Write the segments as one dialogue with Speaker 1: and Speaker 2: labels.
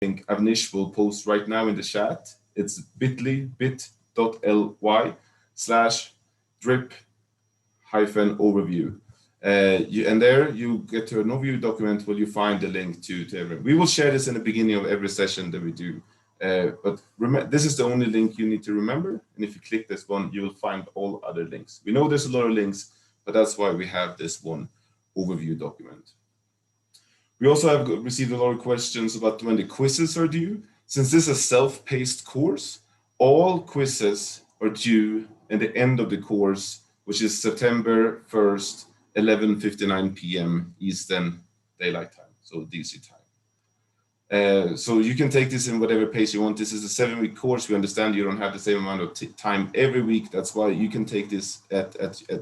Speaker 1: link Avnish will post right now in the chat. It's bit.ly/drip-overview. And there you get to an overview document where you find the link to everything. We will share this in the beginning of every session that we do. But this is the only link you need to remember. And if you click this one, you will find all other links. We know there's a lot of links, but that's why we have this one overview document. We also have received a lot of questions about when the quizzes are due. Since this is a self-paced course, all quizzes are due at the end of the course, which is September 1st, 11:59 p.m. Eastern Daylight Time, so DC time. So you can take this in whatever pace you want. This is a 7-week course. We understand you don't have the same amount of time every week. That's why you can take this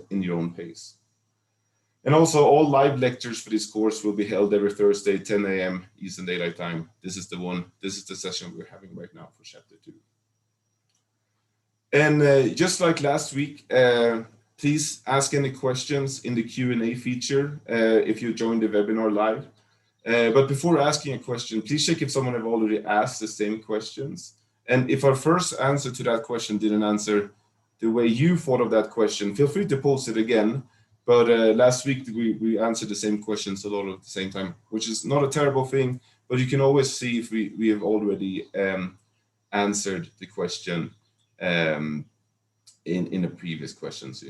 Speaker 1: in your own pace. And also all live lectures for this course will be held every Thursday, 10 a.m. Eastern Daylight Time. This is the session we're having right now for chapter 2. And just like last week, please ask any questions in the Q&A feature if you joined the webinar live. But before asking a question, please check if someone have already asked the same questions. And if our first answer to that question didn't answer the way you thought of that question, feel free to post it again. But last week, we answered the same questions a lot at the same time, which is not a terrible thing, but you can always see if we have already answered the question in the previous questions.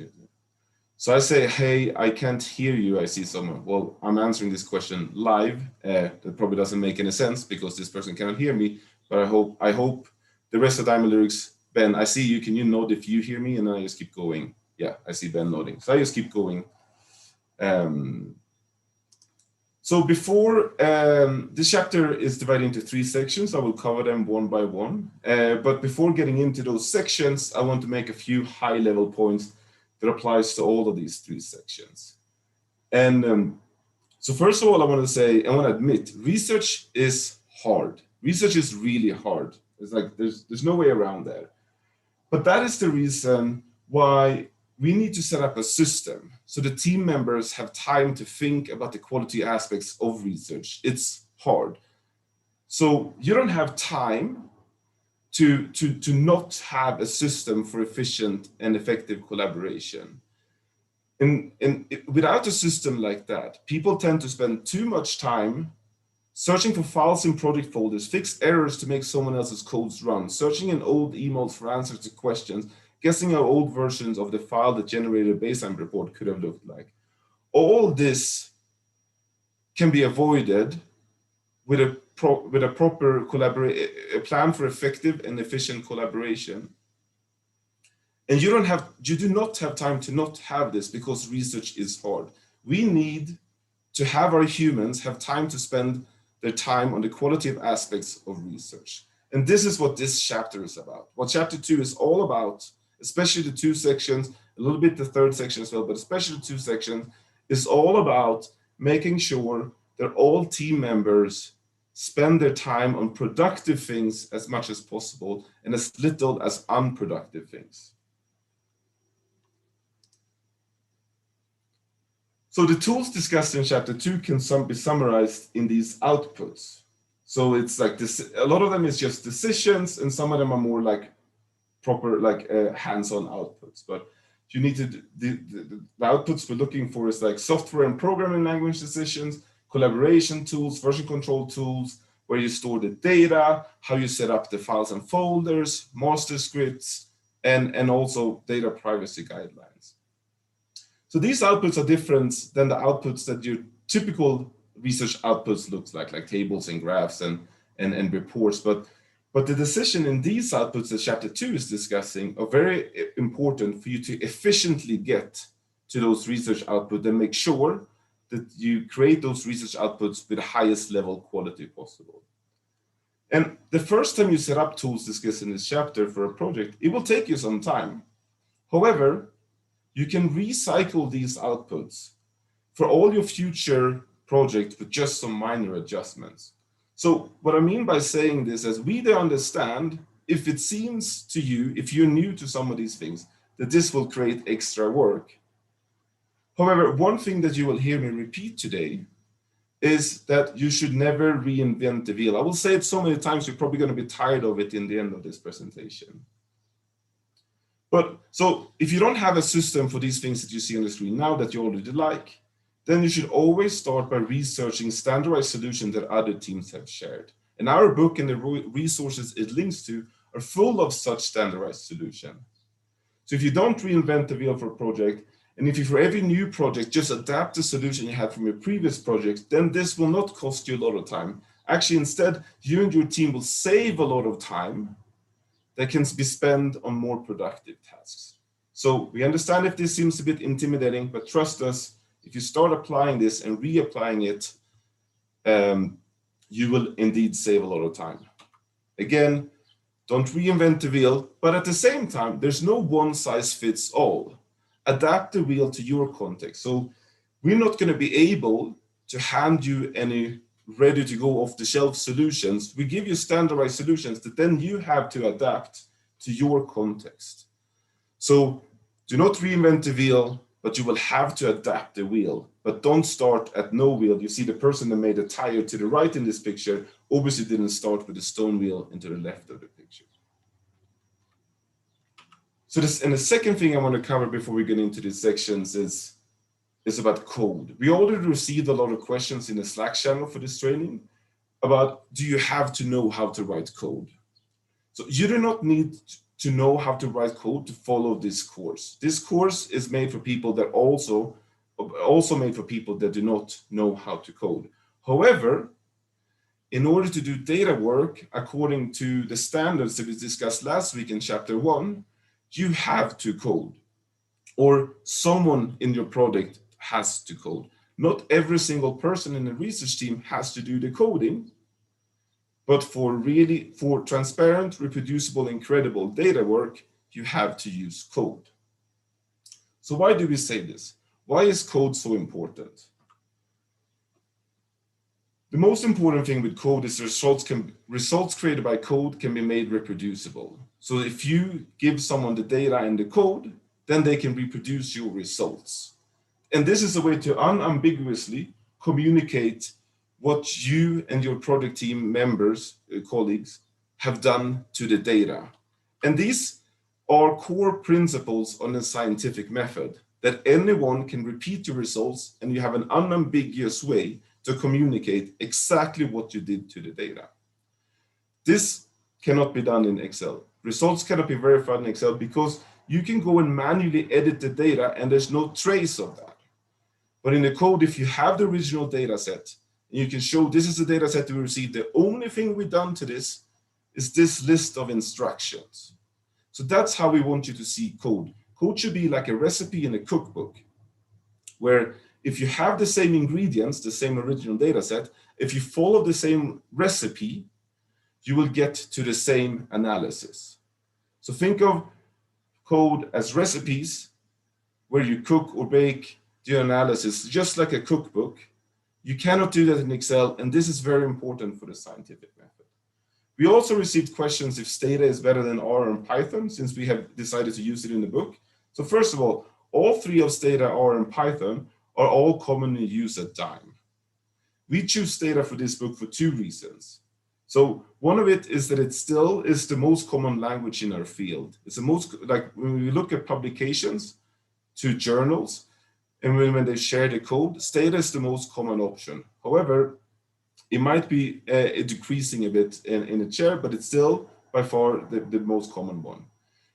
Speaker 1: So I say, hey, I can't hear you. I see someone. Well, I'm answering this question live. That probably doesn't make any sense because this person cannot hear me, but I hope the rest of the Diamond Lyrics, Ben, I see you. Can you nod if you hear me? And then I just keep going. Yeah, I see Ben nodding. So I just keep going. So before, this chapter is divided into 3 sections. I will cover them one by one. But before getting into those sections, I want to make a few high-level points that applies to all of these 3 sections. And so first of all, I want to admit, research is hard. Research is really hard. It's like there's no way around that. But that is the reason why we need to set up a system so the team members have time to think about the quality aspects of research. It's hard. So you don't have time to not have a system for efficient and effective collaboration. And without a system like that, people tend to spend too much time searching for files in project folders, fix errors to make someone else's codes run, searching in old emails for answers to questions, guessing how old versions of the file that generated a baseline report could have looked like. All this can be avoided with a proper plan for effective and efficient collaboration. And you do not have time to not have this because research is hard. We need to have our humans have time to spend their time on the qualitative aspects of research. And this is what this chapter is about. What chapter 2 is all about, especially the 2 sections, a little bit the 3rd section as well, but especially the 2 sections, is all about making sure that all team members spend their time on productive things as much as possible and as little as unproductive things. So the tools discussed in chapter 2 can be summarized in these outputs. So it's like this, a lot of them is just decisions, and some of them are more like proper, like hands-on outputs. But you need to, the outputs we're looking for is like software and programming language decisions, collaboration tools, version control tools, where you store the data, how you set up the files and folders, master scripts, and also data privacy guidelines. So these outputs are different than the outputs that your typical research outputs looks like tables and graphs and reports. But the decision in these outputs that chapter 2 is discussing are very important for you to efficiently get to those research outputs and make sure that you create those research outputs with the highest level quality possible. And the first time you set up tools discussed in this chapter for a project, it will take you some time. However, you can recycle these outputs for all your future projects with just some minor adjustments. So what I mean by saying this is we don't understand if it seems to you, if you're new to some of these things, that this will create extra work. However, one thing that you will hear me repeat today is that you should never reinvent the wheel. I will say it so many times, you're probably going to be tired of it in the end of this presentation. But so if you don't have a system for these things that you see on the screen now that you already like, then you should always start by researching standardized solutions that other teams have shared. And our book and the resources it links to are full of such standardized solutions. So if you don't reinvent the wheel for a project, and if you for every new project just adapt the solution you had from your previous project, then this will not cost you a lot of time. Actually, instead, you and your team will save a lot of time that can be spent on more productive tasks. So we understand if this seems a bit intimidating, but trust us, if you start applying this and reapplying it, you will indeed save a lot of time. Again, don't reinvent the wheel, but at the same time, there's no one size fits all. Adapt the wheel to your context. So we're not going to be able to hand you any ready to go off the shelf solutions. We give you standardized solutions that then you have to adapt to your context. So do not reinvent the wheel, but you will have to adapt the wheel. But don't start at no wheel. You see the person that made a tire to the right in this picture obviously didn't start with a stone wheel into the left of the picture. So this, and the second thing I want to cover before we get into these sections is about code. We already received a lot of questions in the Slack channel for this training about, do you have to know how to write code? So you do not need to know how to write code to follow this course. This course is made for people that also made for people that do not know how to code. However, in order to do data work according to the standards that we discussed last week in chapter 1, you have to code, or someone in your product has to code. Not every single person in the research team has to do the coding, but for transparent, reproducible, and credible data work, you have to use code. So why do we say this? Why is code so important? The most important thing with code is results created by code can be made reproducible. So if you give someone the data and the code, then they can reproduce your results. And this is a way to unambiguously communicate what you and your product team members, colleagues, have done to the data. And these are core principles on a scientific method, that anyone can repeat your results and you have an unambiguous way to communicate exactly what you did to the data. This cannot be done in Excel. Results cannot be verified in Excel because you can go and manually edit the data and there's no trace of that. But in the code, if you have the original data set, and you can show this is the data set we received, the only thing we've done to this is this list of instructions. So that's how we want you to see code. Code should be like a recipe in a cookbook, where if you have the same ingredients, the same original data set, if you follow the same recipe, you will get to the same analysis. So think of code as recipes where you cook or bake, do analysis, just like a cookbook. You cannot do that in Excel, and this is very important for the scientific method. We also received questions if Stata is better than R and Python, since we have decided to use it in the book. So first of all three of Stata, R, and Python are all commonly used at Dime. We choose Stata for this book for two reasons. So one of it is that it still is the most common language in our field. It's the most, like when we look at publications to journals, and when they share the code, Stata is the most common option. However, it might be decreasing a bit in the share, but it's still by far the most common one.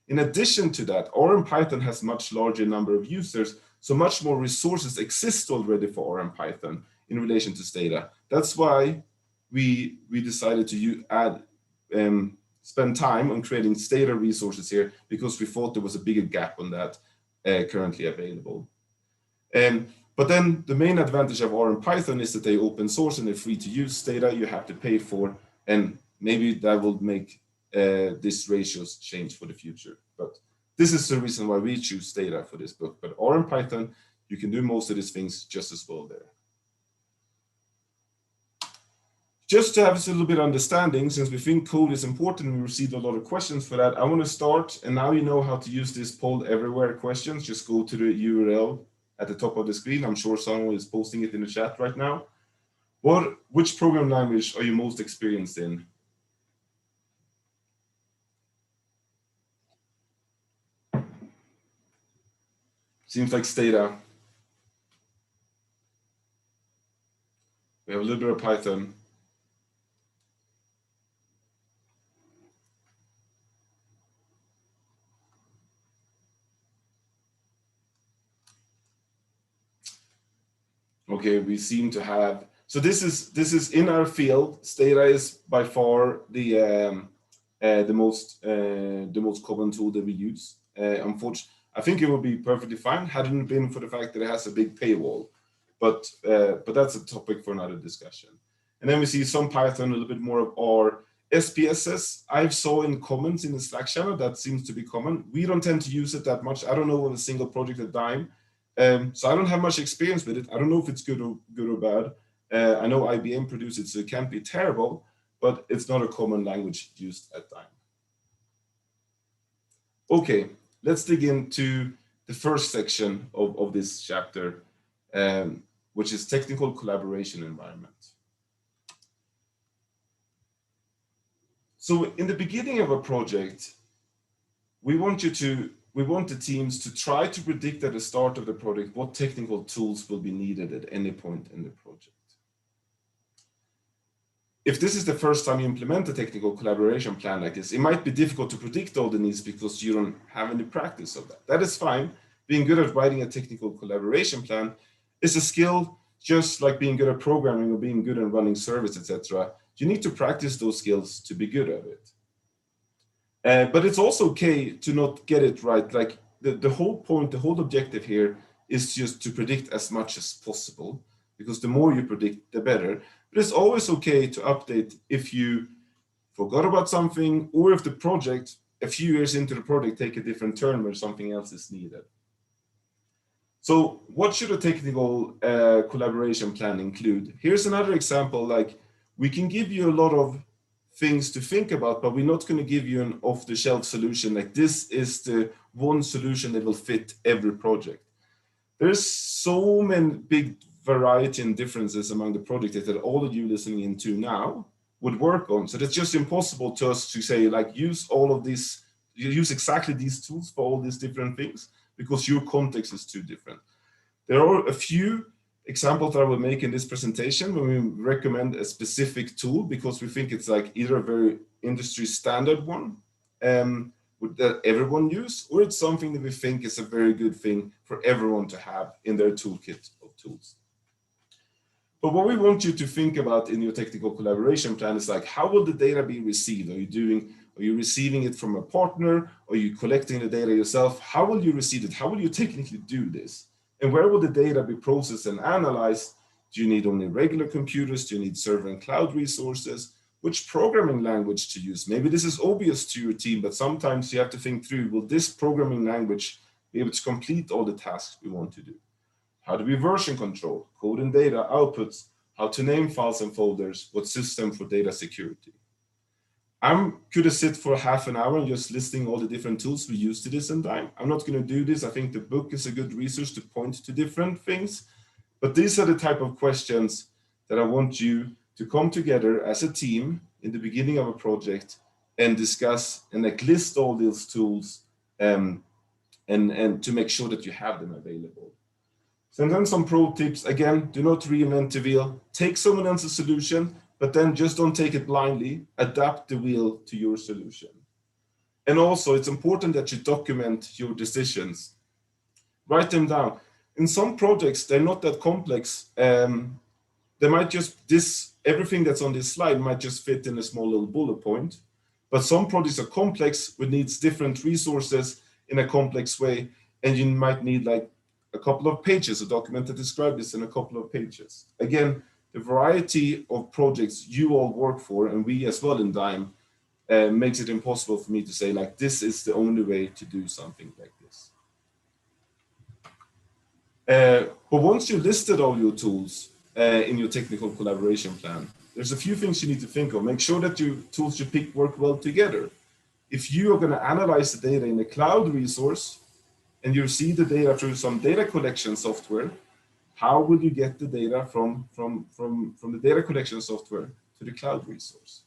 Speaker 1: In addition to that, R and Python has much larger number of users, so much more resources exist already for R and Python in relation to Stata. That's why we decided to spend time on creating Stata resources here, because we thought there was a bigger gap on that currently available. But then the main advantage of R and Python is that they open source and they're free to use. Stata you have to pay for, and maybe that will make this ratios change for the future. But this is the reason why we choose Stata for this book. But R and Python, you can do most of these things just as well there. Just to have a little bit of understanding, since we think code is important, we received a lot of questions for that. I want to start, and now you know how to use this poll everywhere questions. Just go to the URL at the top of the screen. I'm sure someone is posting it in the chat right now. Which program language are you most experienced in? Seems like Stata. We have a little bit of Python. Okay, we seem to have, so this is in our field. Stata is by far the most common tool that we use. Unfortunately, I think it would be perfectly fine hadn't it been for the fact that it has a big paywall, but that's a topic for another discussion. And then we see some Python, a little bit more of R. SPSS, I've saw in comments in the Slack channel, that seems to be common. We don't tend to use it that much. I don't know of a single project at Dime. So I don't have much experience with it. I don't know if it's good or bad. I know IBM produced it, so it can't be terrible, but it's not a common language used at Dime. Okay, let's dig into the first section of this chapter, which is technical collaboration environment. So in the beginning of a project, we want the teams to try to predict at the start of the project what technical tools will be needed at any point in the project. If this is the first time you implement a technical collaboration plan like this, it might be difficult to predict all the needs because you don't have any practice of that. That is fine. Being good at writing a technical collaboration plan is a skill just like being good at programming or being good at running service, etc. You need to practice those skills to be good at it. But it's also okay to not get it right. Like the whole point, the whole objective here is just to predict as much as possible, because the more you predict, the better. But it's always okay to update if you forgot about something, or if the project, a few years into the project, take a different turn where something else is needed. So what should a technical collaboration plan include? Here's another example. Like, we can give you a lot of things to think about, but we're not going to give you an off-the-shelf solution. Like, this is the one solution that will fit every project. There's so many big variety and differences among the projects that all of you listening into now would work on. So that's just impossible to us to say, like, use all of these, use exactly these tools for all these different things, because your context is too different. There are a few examples that I will make in this presentation when we recommend a specific tool, because we think it's like either a very industry standard one that everyone use, or it's something that we think is a very good thing for everyone to have in their toolkit of tools. But what we want you to think about in your technical collaboration plan is like, how will the data be received? Are you receiving it from a partner? Are you collecting the data yourself? How will you receive it? How will you technically do this? And where will the data be processed and analyzed? Do you need only regular computers? Do you need server and cloud resources? Which programming language to use? Maybe this is obvious to your team, but sometimes you have to think through, will this programming language be able to complete all the tasks we want to do? How do we version control, code and data, outputs, how to name files and folders, what system for data security? I could have sit for half an hour and just listing all the different tools we use to this in Dime. I'm not going to do this. I think the book is a good resource to point to different things, but these are the type of questions that I want you to come together as a team in the beginning of a project and discuss and like list all these tools and to make sure that you have them available. So then some pro tips. Again, do not reinvent the wheel. Take someone else's solution, but then just don't take it blindly. Adapt the wheel to your solution. And also, it's important that you document your decisions. Write them down. In some projects, they're not that complex. They might just, everything that's on this slide might just fit in a small little bullet point. But some projects are complex, which needs different resources in a complex way. And you might need like a couple of pages, a document that describes this in a couple of pages. Again, the variety of projects you all work for, and we as well in Dime, makes it impossible for me to say, like, this is the only way to do something like this. But once you listed all your tools in your technical collaboration plan, there's a few things you need to think of. Make sure that your tools you pick work well together. If you are going to analyze the data in a cloud resource, and you see the data through some data collection software, How will you get the data from the data collection software to the cloud resource?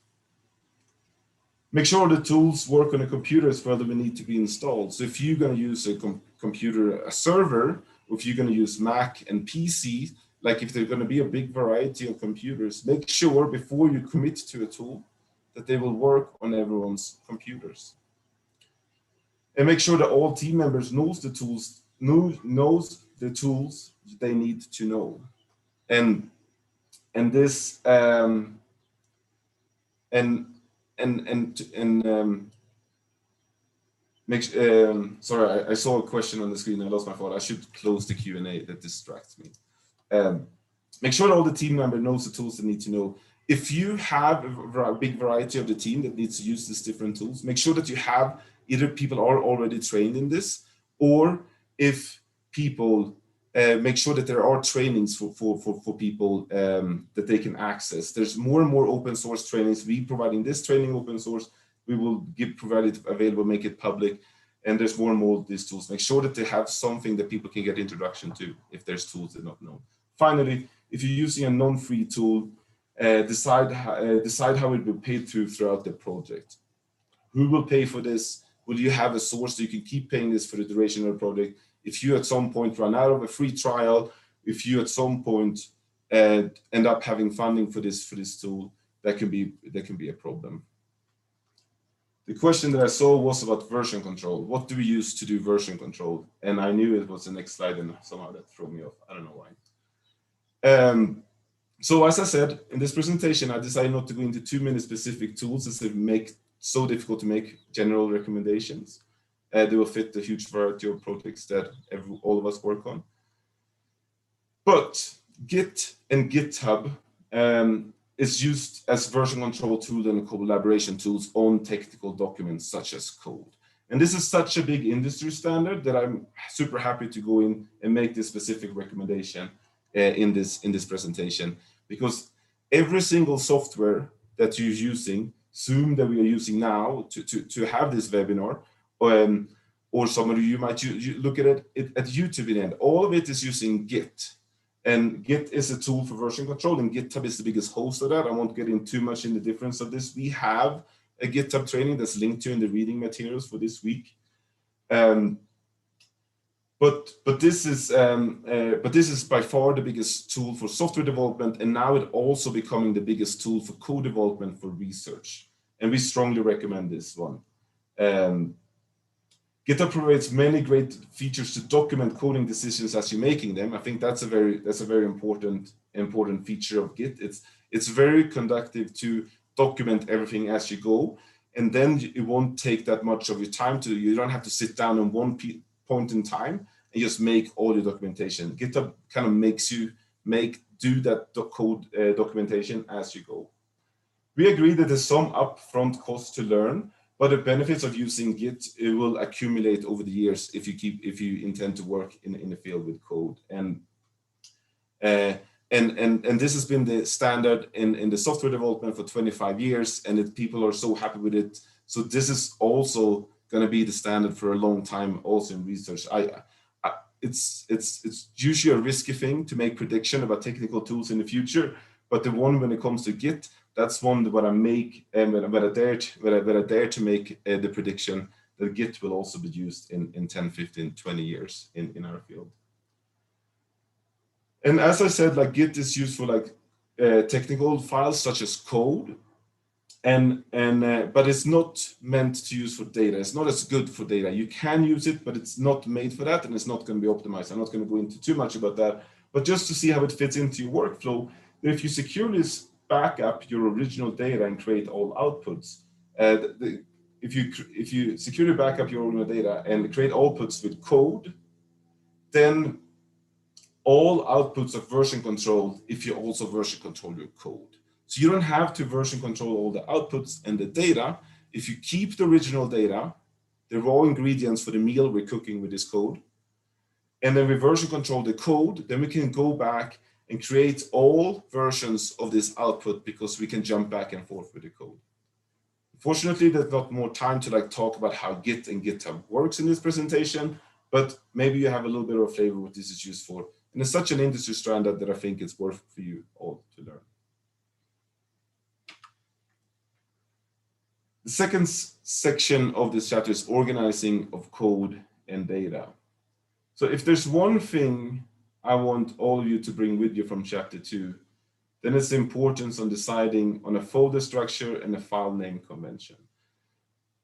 Speaker 1: Make sure the tools work on a computer as well that will need to be installed. So if you're going to use a computer, a server, or if you're going to use Mac and PC, like if there's going to be a big variety of computers, make sure before you commit to a tool that they will work on everyone's computers. And make sure that all team members knows the tools they need to know. And this sorry, I saw a question on the screen. I lost my thought. I should close the Q&A. That distracts me. Make sure that all the team member knows the tools they need to know. If you have a big variety of the team that needs to use these different tools, make sure that you have either people are already trained in this, or if people make sure that there are trainings for people that they can access. There's more and more open source trainings. We providing this training open source. We will provide it available, make it public, and there's more and more of these tools. Make sure that they have something that people can get introduction to if there's tools they don't know. Finally, if you're using a non-free tool, decide how it will be paid throughout the project. Who will pay for this? Will you have a source so you can keep paying this for the duration of the project? If you at some point run out of a free trial, if you at some point end up having funding for this tool, that can be a problem. The question that I saw was about version control. What do we use to do version control? And I knew it was the next slide, and somehow that threw me off. I don't know why. So as I said, in this presentation, I decided not to go into too many specific tools as they make so difficult to make general recommendations. They will fit the huge variety of projects that all of us work on. But Git and GitHub is used as version control tool and collaboration tools on technical documents such as code. And this is such a big industry standard that I'm super happy to go in and make this specific recommendation in this presentation, because every single software that you're using, Zoom that we are using now to have this webinar, or some of you might look at it at YouTube in the end, all of it is using Git. And Git is a tool for version control, and GitHub is the biggest host of that. I won't get in too much in the difference of this. We have a GitHub training that's linked to in the reading materials for this week. But this is by far the biggest tool for software development, and now it also becoming the biggest tool for code development for research. And we strongly recommend this one. GitHub provides many great features to document coding decisions as you're making them. I think that's a very important feature of Git. It's very conducive to document everything as you go, and then it won't take that much of your time you don't have to sit down on one point in time and just make all your documentation. GitHub kind of makes you do that code documentation as you go. We agree that there's some upfront cost to learn, but the benefits of using Git, it will accumulate over the years if you intend to work in the field with code. And this has been the standard in the software development for 25 years, and people are so happy with it. So this is also going to be the standard for a long time, also in research. It's usually a risky thing to make prediction about technical tools in the future, but the one when it comes to Git, that's one that I make and when I dare to make the prediction that Git will also be used in 10, 15, 20 years in our field. And as I said, like Git is used for like technical files such as code, but it's not meant to use for data. It's not as good for data. You can use it, but it's not made for that, and it's not going to be optimized. I'm not going to go into too much about that, but just to see how it fits into your workflow, if you securely back up your original data and create all outputs, if you securely back up your original data and create outputs with code, then all outputs are version controlled if you also version control your code. So you don't have to version control all the outputs and the data. If you keep the original data, the raw ingredients for the meal we're cooking with this code, and then we version control the code, then we can go back and create all versions of this output because we can jump back and forth with the code. Fortunately, there's not more time to like talk about how Git and GitHub works in this presentation, but maybe you have a little bit of a flavor what this is used for. And it's such an industry strand that I think it's worth for you all to learn. The second section of this chapter is organizing of code and data. So if there's one thing I want all of you to bring with you from chapter 2, then it's the importance on deciding on a folder structure and a file name convention.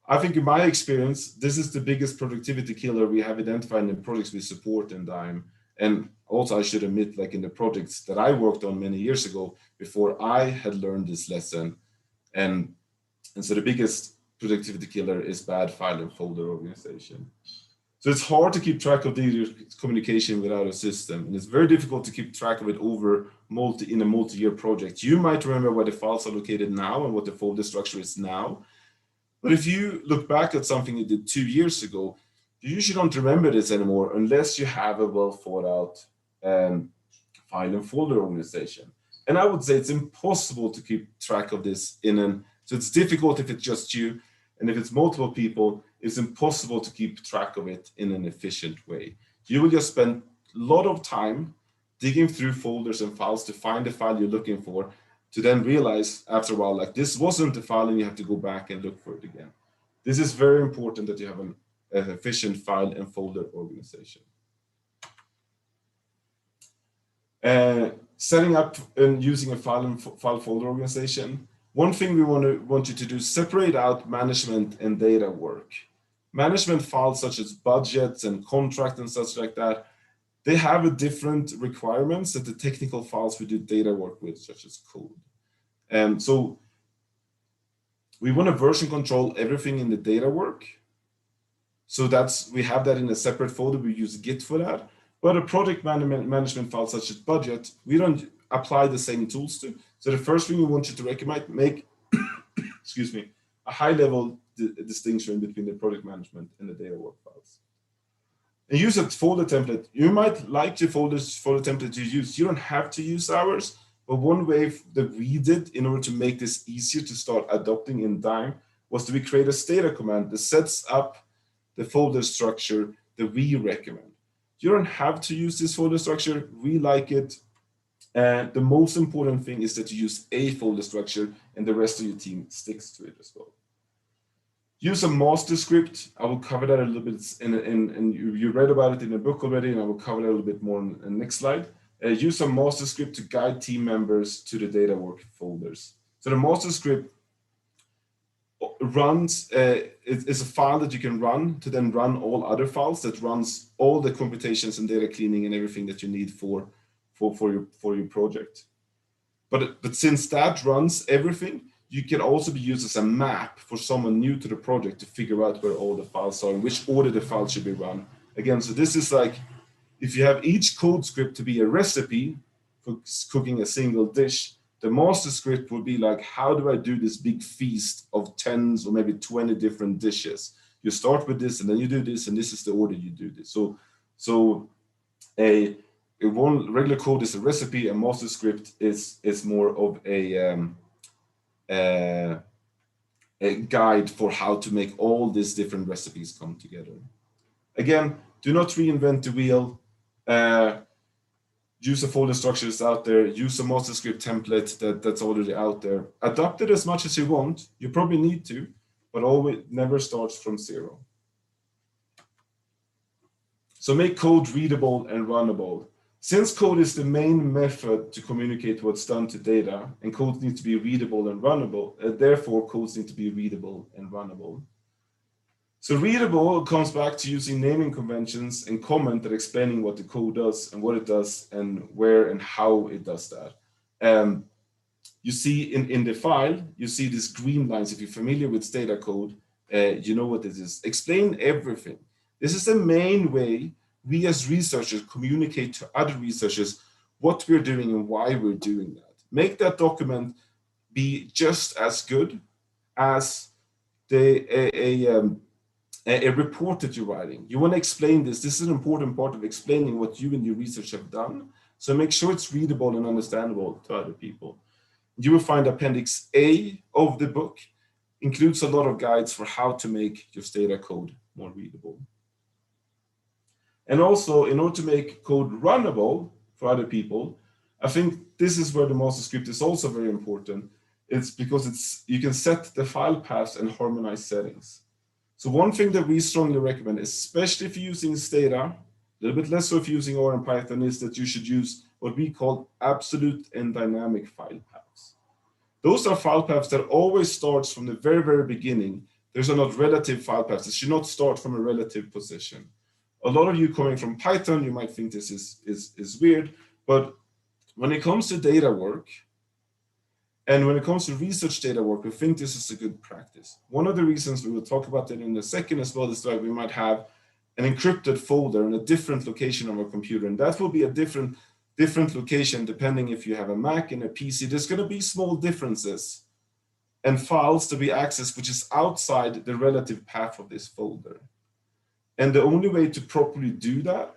Speaker 1: I think in my experience, this is the biggest productivity killer we have identified in the projects we support in Dime. And also I should admit, like in the projects that I worked on many years ago before I had learned this lesson. And so the biggest productivity killer is bad file and folder organization. So it's hard to keep track of the communication without a system. And it's very difficult to keep track of it in a multi-year project. You might remember where the files are located now and what the folder structure is now. But if you look back at something you did 2 years ago, you usually don't remember this anymore unless you have a well thought out file and folder organization. And I would say it's impossible to keep track of this so it's difficult if it's just you, and if it's multiple people, it's impossible to keep track of it in an efficient way. You will just spend a lot of time digging through folders and files to find the file you're looking for, to then realize after a while, like this wasn't the file and you have to go back and look for it again. This is very important that you have an efficient file and folder organization. Setting up and using a file folder organization. One thing we want you to do is separate out management and data work. Management files such as budgets and contract and such like that, they have a different requirements that the technical files we do data work with, such as code. So we want to version control everything in the data work. So we have that in a separate folder. We use Git for that. But a project management file such as budget, we don't apply the same tools to. So the first thing we want you to recommend, make excuse me, a high-level distinction between the project management and the data work files. And use a folder template. You might like the folder template you use. You don't have to use ours, but one way that we did in order to make this easier to start adopting in Dime was to create a stata command that sets up the folder structure that we recommend. You don't have to use this folder structure. We like it. And the most important thing is that you use a folder structure and the rest of your team sticks to it as well. Use a master script. I will cover that a little bit, and you read about it in the book already, and I will cover that a little bit more on the next slide. Use a master script to guide team members to the data work folders. So the master script runs, it's a file that you can run to then run all other files that runs all the computations and data cleaning and everything that you need for your project. But since that runs everything, you can also be used as a map for someone new to the project to figure out where all the files are and which order the files should be run. Again, so this is like, if you have each code script to be a recipe for cooking a single dish, the master script would be like, how do I do this big feast of 10 or maybe 20 different dishes? You start with this and then you do this, and this is the order you do this. So one regular code is a recipe, a master script is more of a guide for how to make all these different recipes come together. Again, do not reinvent the wheel. Use a folder structure that's out there. Use a master script template that's already out there. Adapt it as much as you want. You probably need to, but always never starts from zero. So make code readable and runnable. Since code is the main method to communicate what's done to data, and code needs to be readable and runnable, therefore codes need to be readable and runnable. So readable comes back to using naming conventions and comment that explaining what the code does and what it does and where and how it does that. You see in the file, you see these green lines. If you're familiar with Stata code, you know what this is. Explain everything. This is the main way we as researchers communicate to other researchers what we're doing and why we're doing that. Make that document be just as good as a report that you're writing. You want to explain this. This is an important part of explaining what you and your research have done. So make sure it's readable and understandable to other people. You will find Appendix A of the book includes a lot of guides for how to make your Stata code more readable. And also, in order to make code runnable, for other people. I think this is where the master script is also very important. It's because you can set the file paths and harmonize settings. So one thing that we strongly recommend, especially if you're using Stata, a little bit less so if you're using R and Python, is that you should use what we call absolute and dynamic file paths. Those are file paths that always starts from the very, very beginning. Those are not relative file paths. It should not start from a relative position. A lot of you coming from Python, you might think this is weird, but when it comes to data work, and when it comes to research data work, we think this is a good practice. One of the reasons we will talk about that in a second as well is that we might have an encrypted folder in a different location on our computer, and that will be a different location depending if you have a Mac and a PC. There's going to be small differences and files to be accessed which is outside the relative path of this folder. And the only way to properly do that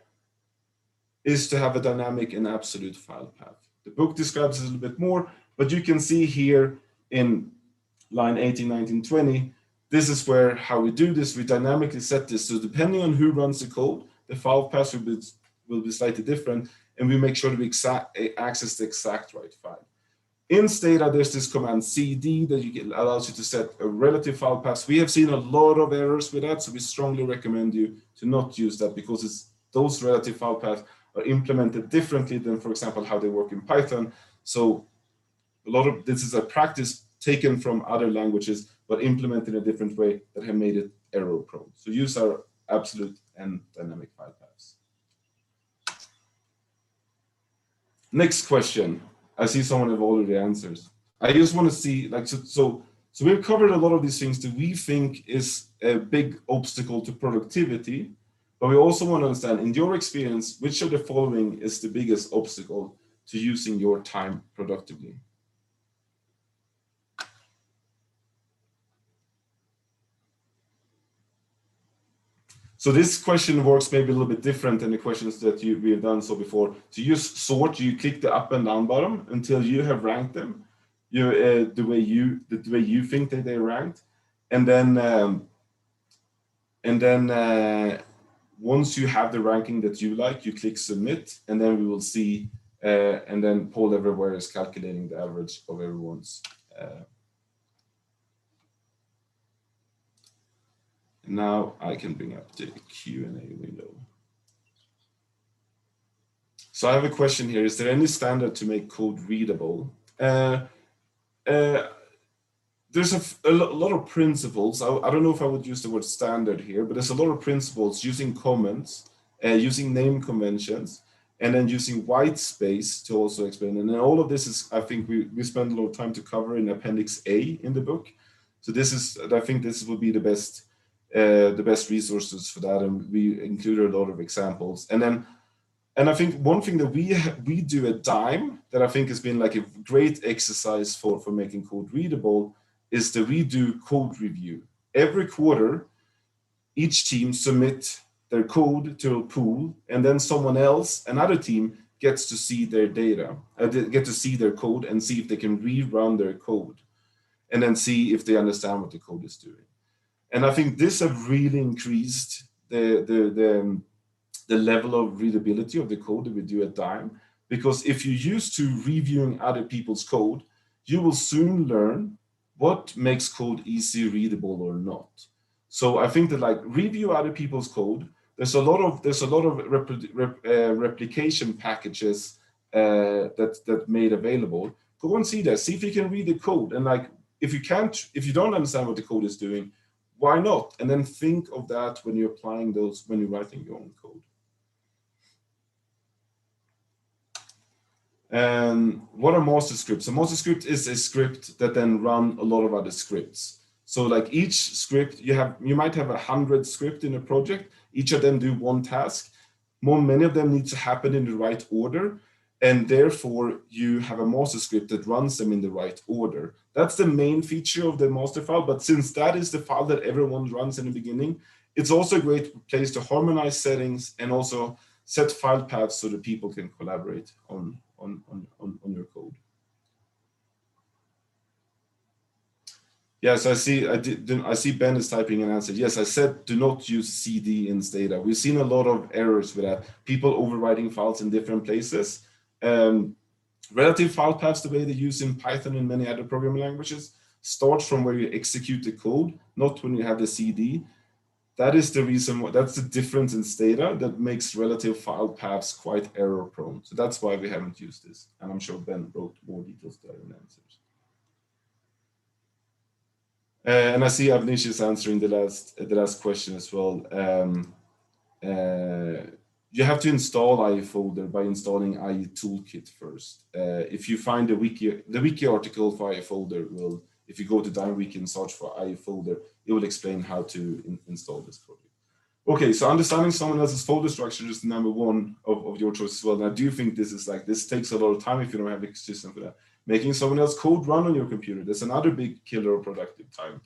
Speaker 1: is to have a dynamic and absolute file path. The book describes it a little bit more, but you can see here in line 18, 19, 20, this is where how we do this. We dynamically set this. So depending on who runs the code, the file path will be slightly different, and we make sure to access the exact right file. In Stata, there's this command cd that allows you to set a relative file path. We have seen a lot of errors with that, so we strongly recommend you to not use that because those relative file paths are implemented differently than, for example, how they work in Python. So a lot of this is a practice taken from other languages, but implemented in a different way that have made it error prone. So use our absolute and dynamic file paths. Next question. I see someone have already answered. I just want to see, like, so we've covered a lot of these things that we think is a big obstacle to productivity, but we also want to understand, in your experience, which of the following is the biggest obstacle to using your time productively? So this question works maybe a little bit different than the questions that we have done so before. To use sort, you click the up and down button until you have ranked them, the way you think that they're ranked, and then once you have the ranking that you like, you click submit, and then we will see, and then Poll Everywhere is calculating the average of everyone's. Now I can bring up the Q&A window. So I have a question here. Is there any standard to make code readable? There's a lot of principles. I don't know if I would use the word standard here, but there's a lot of principles using comments, using name conventions, and then using white space to also explain. And then all of this is, I think we spend a lot of time to cover in Appendix A in the book. So I think this will be the best resources for that, and we included a lot of examples. And I think one thing that we do at Dime that I think has been like a great exercise for making code readable is the redo code review. Every quarter, each team submit their code to a pool, and then someone else, another team, gets to see their data, get to see their code and see if they can rerun their code, and then see if they understand what the code is doing. And I think this have really increased the level of readability of the code that we do at Dime, because if you're used to reviewing other people's code, you will soon learn what makes code easy readable or not. So I think that, like, review other people's code. There's a lot of replication packages that made available. Go and see that. See if you can read the code, and like if you don't understand what the code is doing, why not? And then think of that when you're applying those, when you're writing your own code. What are master scripts? A master script is a script that then run a lot of other scripts. So like each script, you might have 100 scripts in a project. Each of them do one task. Many of them need to happen in the right order. And therefore, you have a master script that runs them in the right order. That's the main feature of the master file. But since that is the file that everyone runs in the beginning, it's also a great place to harmonize settings and also set file paths so that people can collaborate on your code. Yes, I see Ben is typing an answer. Yes, I said do not use CD in Stata. We've seen a lot of errors with that. People overwriting files in different places. Relative file paths, the way they use in Python and many other programming languages, starts from where you execute the code, not when you have the CD. That is the reason why, that's the difference in Stata that makes relative file paths quite error prone. So that's why we haven't used this. And I'm sure Ben wrote more details there in answers. And I see Avnish is answering the last question as well. You have to install IE folder by installing IE toolkit first. If you find the wiki article for IE folder will, if you go to DynWiki and search for IE folder, it will explain how to install this project. Okay, so understanding someone else's folder structure is number one of your choice as well. And I do think this is like, this takes a lot of time if you don't have a system for that. Making someone else's code run on your computer, that's another big killer of productive time.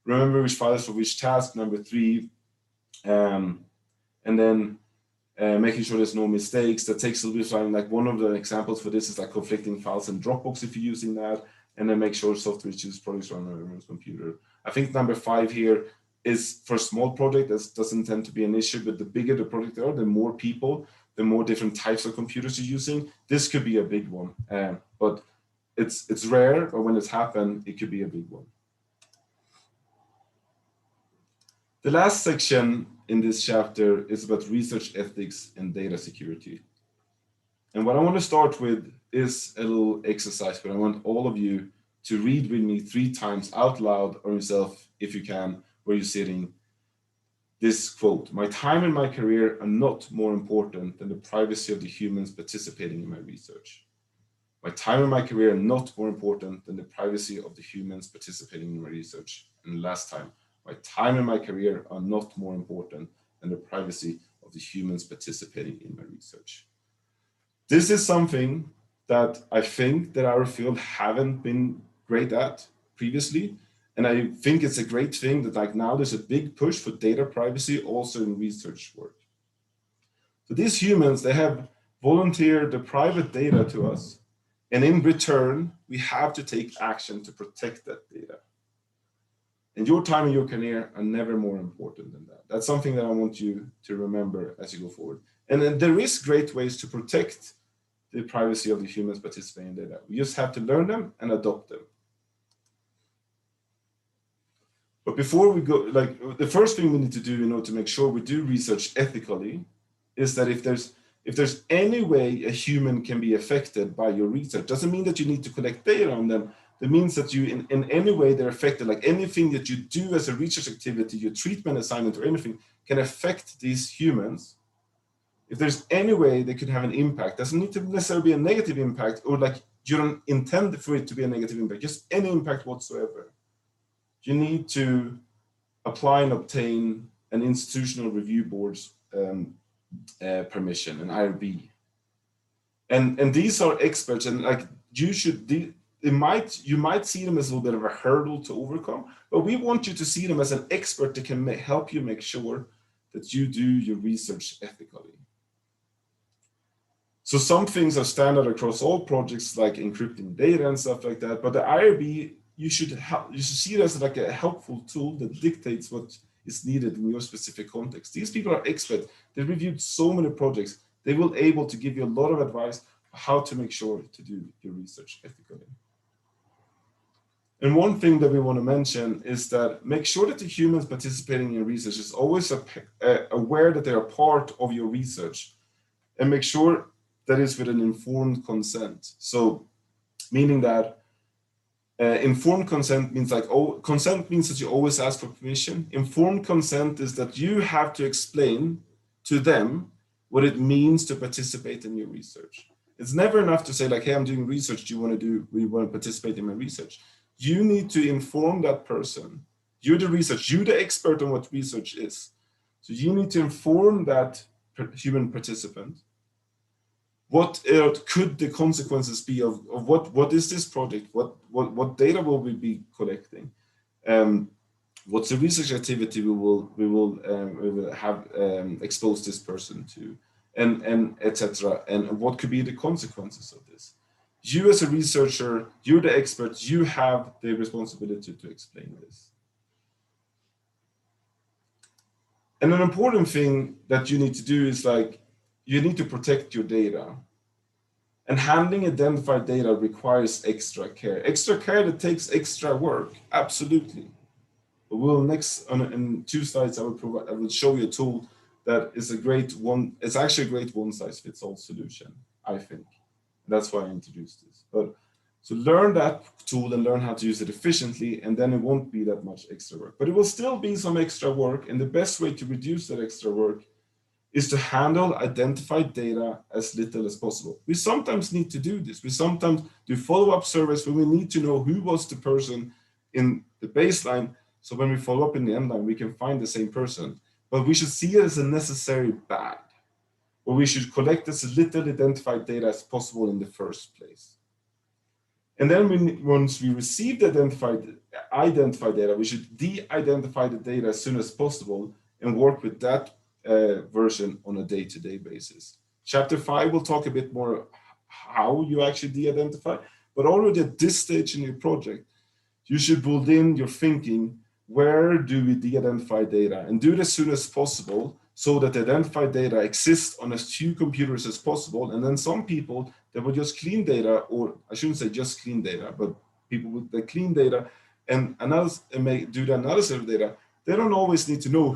Speaker 1: Remember which files for which task, number 3. And then making sure there's no mistakes. That takes a little bit of time. Like one of the examples for this is like conflicting files in Dropbox if you're using that, and then make sure software choose projects run on everyone's computer. I think number 5 here is for a small project, that doesn't tend to be an issue, but the bigger the project are, the more people, the more different types of computers you're using. This could be a big one, but it's rare, but when it's happened, it could be a big one. The last section in this chapter is about research ethics and data security. And what I want to start with is a little exercise, but I want all of you to read with me 3 times out loud or yourself, if you can, where you're sitting, this quote: "My time and my career are not more important than the privacy of the humans participating in my research. My time and my career are not more important than the privacy of the humans participating in my research." And last time, my time and my career are not more important than the privacy of the humans participating in my research. This is something that I think that our field haven't been great at previously. And I think it's a great thing that like now there's a big push for data privacy also in research work. So these humans, they have volunteered the private data to us. And in return, we have to take action to protect that data. And your time and your career are never more important than that. That's something that I want you to remember as you go forward. And then there is great ways to protect the privacy of the humans participating in data. We just have to learn them and adopt them. But before we go, like the first thing we need to do in order to make sure we do research ethically is that if there's any way a human can be affected by your research, doesn't mean that you need to collect data on them. That means that you, in any way they're affected, like anything that you do as a research activity, your treatment assignment or anything can affect these humans. If there's any way they could have an impact, doesn't need to necessarily be a negative impact or like you don't intend for it to be a negative impact, just any impact whatsoever. You need to apply and obtain an institutional review board's permission, an IRB. And these are experts, and like you might see them as a little bit of a hurdle to overcome, but we want you to see them as an expert that can help you make sure that you do your research ethically. So some things are standard across all projects, like encrypting data and stuff like that, but the IRB, you should see it as like a helpful tool that dictates what is needed in your specific context. These people are experts. They reviewed so many projects. They will able to give you a lot of advice on how to make sure to do your research ethically. And one thing that we want to mention is that make sure that the humans participating in your research is always aware that they are part of your research, and make sure that is with an informed consent. So meaning that informed consent means like, consent means that you always ask for permission. Informed consent is that you have to explain to them what it means to participate in your research. It's never enough to say like, hey, I'm doing research. Do you want to participate in my research? You need to inform that person. You're the research, you're the expert on what research is. So you need to inform that human participant. What could the consequences be of what is this project? What data will we be collecting? What's the research activity we will have exposed this person to, and etc. And what could be the consequences of this? You as a researcher, you're the expert. You have the responsibility to explain this. And an important thing that you need to do is like, you need to protect your data. And handling identified data requires extra care. Extra care that takes extra work, absolutely. But we'll next, in 2 slides, I will show you a tool that is a great one. It's actually a great one-size-fits-all solution, I think. That's why I introduced this. But so learn that tool and learn how to use it efficiently, and then it won't be that much extra work. But it will still be some extra work, and the best way to reduce that extra work is to handle identified data as little as possible. We sometimes need to do this. We sometimes do follow-up surveys where we need to know who was the person in the baseline. So when we follow up in the end line, we can find the same person. But we should see it as a necessary bad, or we should collect as little identified data as possible in the first place. And then once we receive the identified data, we should de-identify the data as soon as possible and work with that version on a day-to-day basis. Chapter 5 will talk a bit more how you actually de-identify, but already at this stage in your project, you should build in your thinking, where do we de-identify data, and do it as soon as possible so that the identified data exists on as few computers as possible. And then some people that will just clean data, or I shouldn't say just clean data, but people that clean data and may do the analysis of data, they don't always need to know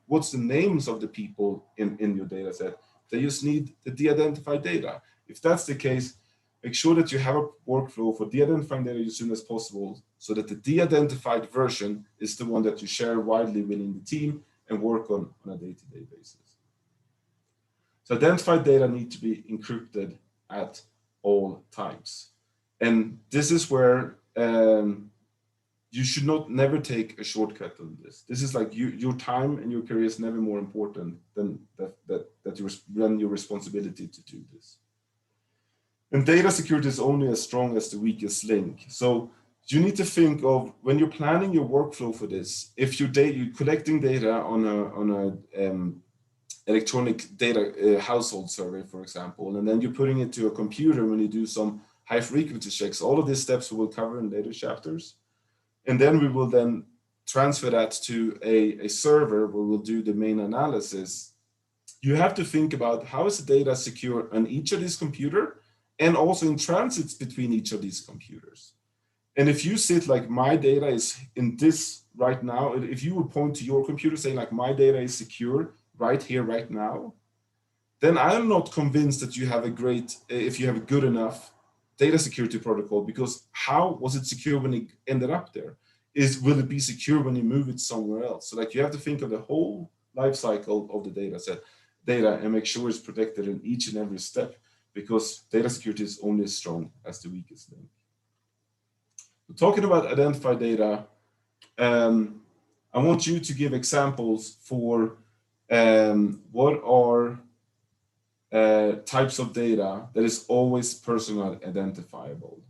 Speaker 1: what's the names of the people in your data set. They just need the de-identified data. If that's the case, make sure that you have a workflow for de-identifying data as soon as possible, so that the de-identified version is the one that you share widely within the team and work on a day-to-day basis. So identified data need to be encrypted at all times. And this is where you should never take a shortcut on this. This is like your time and your career is never more important than that you run your responsibility to do this. And data security is only as strong as the weakest link. So you need to think of, when you're planning your workflow for this, if you're collecting data on a electronic data household survey, for example, and then you're putting it to a computer when you do some high frequency checks, all of these steps we will cover in later chapters. And then we will then transfer that to a server where we'll do the main analysis. You have to think about, how is the data secure on each of these computers, and also in transits between each of these computers. And if you sit like, my data is in this right now, if you would point to your computer saying like, my data is secure right here, right now, then I'm not convinced that you have if you have a good enough data security protocol, because how was it secure when it ended up there? Will it be secure when you move it somewhere else? So like, you have to think of the whole life cycle of the data and make sure it's protected in each and every step, because data security is only as strong as the weakest link. Talking about identified data, I want you to give examples for what are types of data that is always personal identifiable.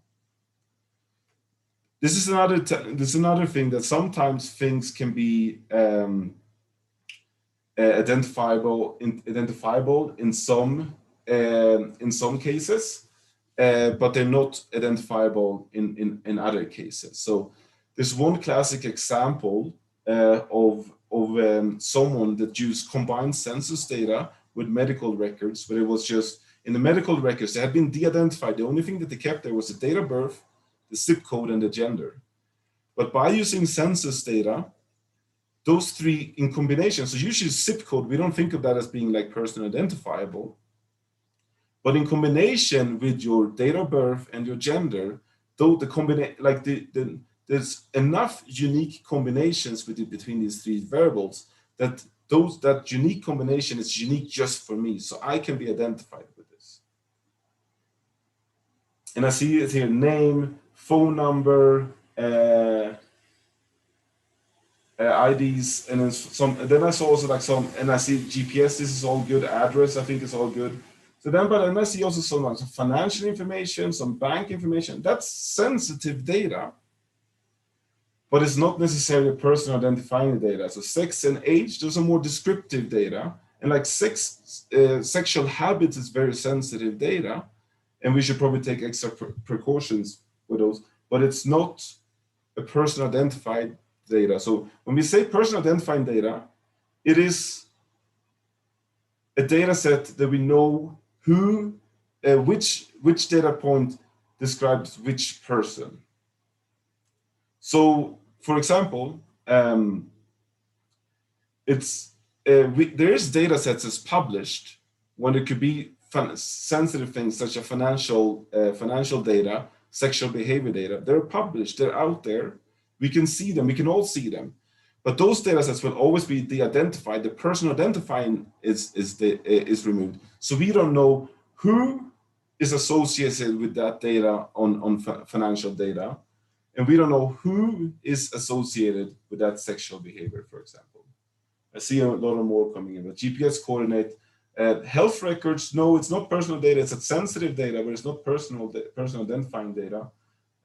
Speaker 1: This is another thing, that sometimes things can be identifiable in some cases, but they're not identifiable in other cases. So there's one classic example of someone that used combined census data with medical records, where it was just, in the medical records, they had been de-identified. The only thing that they kept there was the date of birth, the zip code, and the gender. But by using census data, those three in combination, so usually zip code, we don't think of that as being like person identifiable, but in combination with your date of birth and your gender, though there's enough unique combinations between these three variables that unique combination is unique just for me, so I can be identified with this. And I see it here: name, phone number, IDs, and then then I saw also like and I see GPS. This is all good. Address, I think, is all good. So then I see also some financial information, some bank information. That's sensitive data, but it's not necessarily personal identifying data. So sex and age, those are more descriptive data. And like sexual habits is very sensitive data, and we should probably take extra precautions with those, but it's not a person identified data. So when we say person identifying data, it is a data set that we know who which data point describes which person. So, for example, there's data sets that's published when it could be sensitive things such as financial data, sexual behavior data. They're published, they're out there. We can see them, we can all see them. But those data sets will always be de-identified. The person identifying is removed. So we don't know who is associated with that data on financial data. And we don't know who is associated with that sexual behavior, for example. I see a lot of more coming in. But GPS coordinate, health records, no, it's not personal data. It's a sensitive data, but it's not personal identifying data.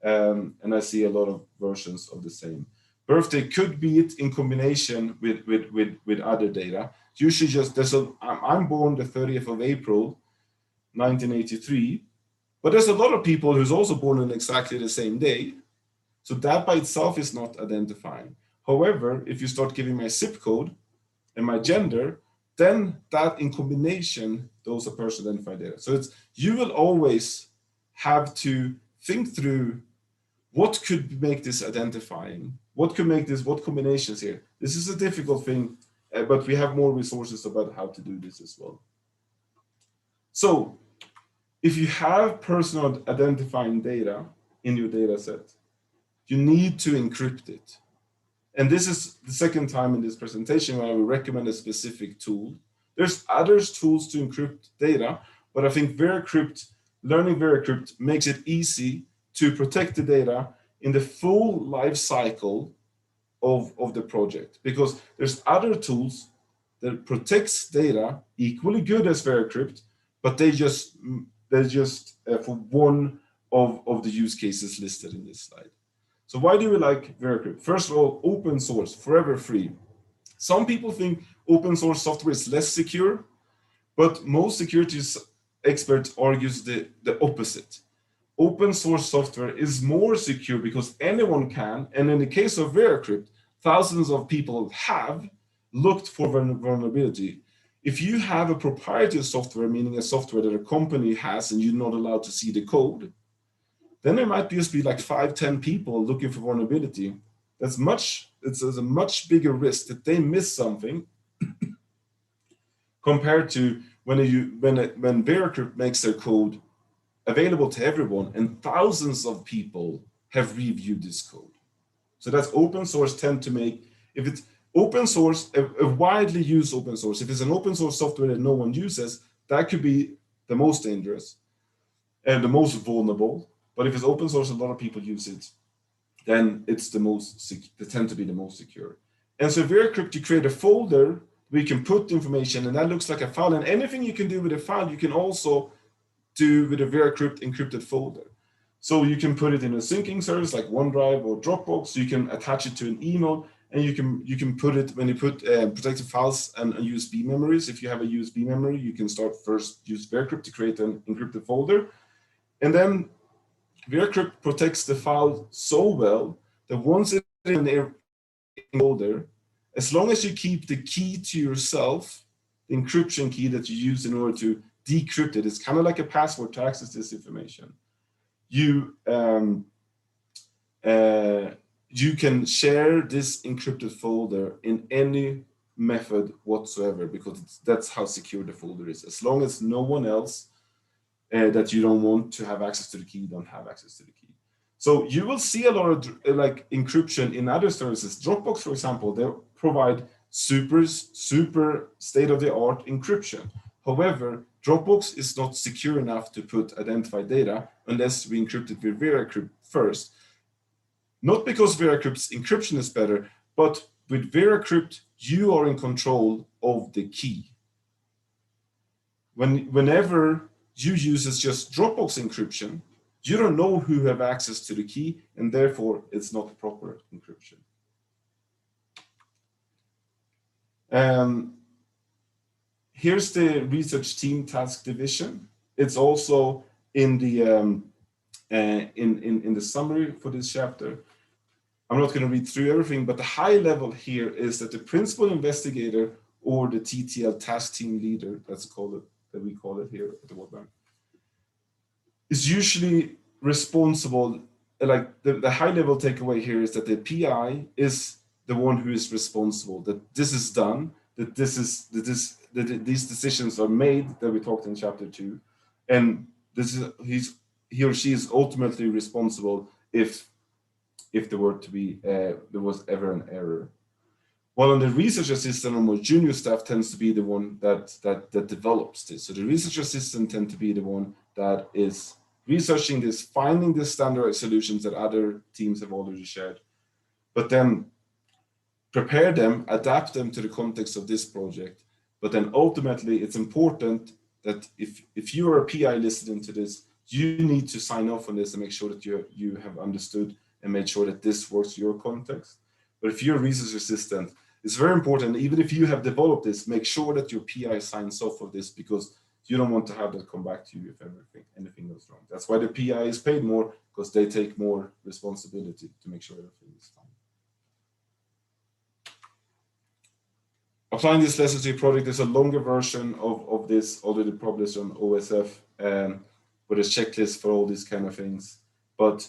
Speaker 1: And I see a lot of versions of the same. Birthday could be it in combination with other data. Usually just, I'm born the 30th of April, 1983, but there's a lot of people who's also born on exactly the same day. So that by itself is not identifying. However, if you start giving my zip code and my gender, then that in combination, those are person identified data. So you will always have to think through what could make this identifying, what combinations here. This is a difficult thing, but we have more resources about how to do this as well. So if you have personal identifying data in your data set, you need to encrypt it. And this is the second time in this presentation where I will recommend a specific tool. There's other tools to encrypt data, but I think learning VeraCrypt makes it easy to protect the data in the full life cycle of the project, because there's other tools that protects data equally good as VeraCrypt, but they're just for one of the use cases listed in this slide. So why do we like VeraCrypt? First of all, open source, forever free. Some people think open source software is less secure, but most security experts argues the opposite. Open source software is more secure because anyone can, and in the case of VeraCrypt, thousands of people have looked for vulnerability. If you have a proprietary software, meaning a software that a company has and you're not allowed to see the code, then there might just be like 5-10 people looking for vulnerability. It's a much bigger risk that they miss something compared to when VeraCrypt makes their code available to everyone and thousands of people have reviewed this code. So that's open source tend to make, if it's open source, a widely used open source, if it's an open source software that no one uses, that could be the most dangerous and the most vulnerable. But if it's open source, a lot of people use it, then it's they tend to be the most secure. And so VeraCrypt, you create a folder where you can put information, and that looks like a file. And anything you can do with a file, you can also do with a VeraCrypt encrypted folder. So you can put it in a syncing service like OneDrive or Dropbox. You can attach it to an email, and you can put it when you put protected files and USB memories. If you have a USB memory, you can start first use VeraCrypt to create an encrypted folder, and then VeraCrypt protects the file so well that once it's in an folder, as long as you keep the key to yourself, the encryption key that you use in order to decrypt it, it's kind of like a password to access this information. You can share this encrypted folder in any method whatsoever, because that's how secure the folder is. As long as no one else that you don't want to have access to the key don't have access to the key. So you will see a lot of like encryption in other services. Dropbox, for example, they provide super state-of-the-art encryption. However, Dropbox is not secure enough to put identified data unless we encrypt it with VeraCrypt first. Not because VeraCrypt's encryption is better, but with VeraCrypt, you are in control of the key. Whenever you use just Dropbox encryption, you don't know who have access to the key, and therefore it's not proper encryption. Here's the research team task division. It's also in the in the summary for this chapter. I'm not going to read through everything, but the high level here is that the principal investigator or the TTL task team leader, that we call it here at the World Bank, is usually responsible. Like the high level takeaway here is that the PI is the one who is responsible, that this is done, that these decisions are made, that we talked in chapter 2, and this is he or she is ultimately responsible if there were to be there was ever an error. While on the research assistant or more junior staff tends to be the one that develops this. So the research assistant tend to be the one that is researching this, finding the standardized solutions that other teams have already shared, but then prepare them, adapt them to the context of this project. But then ultimately, it's important that if you are a PI listening to this, you need to sign off on this and make sure that you have understood and made sure that this works your context. But if you're a research assistant, it's very important, even if you have developed this, make sure that your PI signs off of this, because you don't want to have that come back to you if anything goes wrong. That's why the PI is paid more, because they take more responsibility to make sure everything is fine. Applying this lesson to your project, there's a longer version of this already published on OSF, with a checklist for all these kind of things. But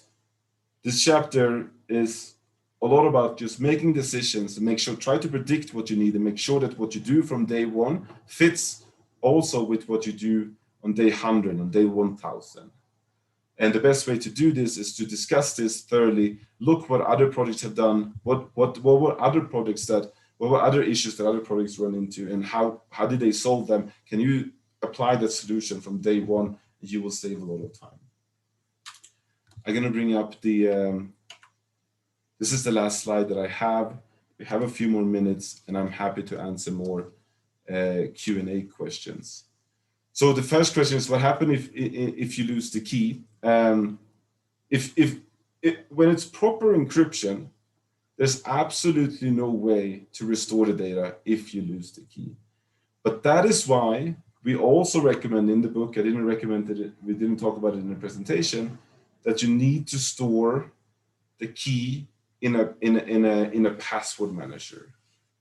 Speaker 1: this chapter is a lot about just making decisions and try to predict what you need and make sure that what you do from day 1 fits also with what you do on day 100, on day 1000. And the best way to do this is to discuss this thoroughly, look what other projects have done, what were other issues that other projects run into, and how did they solve them? Can you apply that solution from day 1? You will save a lot of time. I'm going to bring up this is the last slide that I have. We have a few more minutes, and I'm happy to answer more Q&A questions. So the first question is, what happens if you lose the key? When it's proper encryption, there's absolutely no way to restore the data if you lose the key. But that is why we also recommend in the book, I didn't recommend it, we didn't talk about it in the presentation, that you need to store the key in a password manager.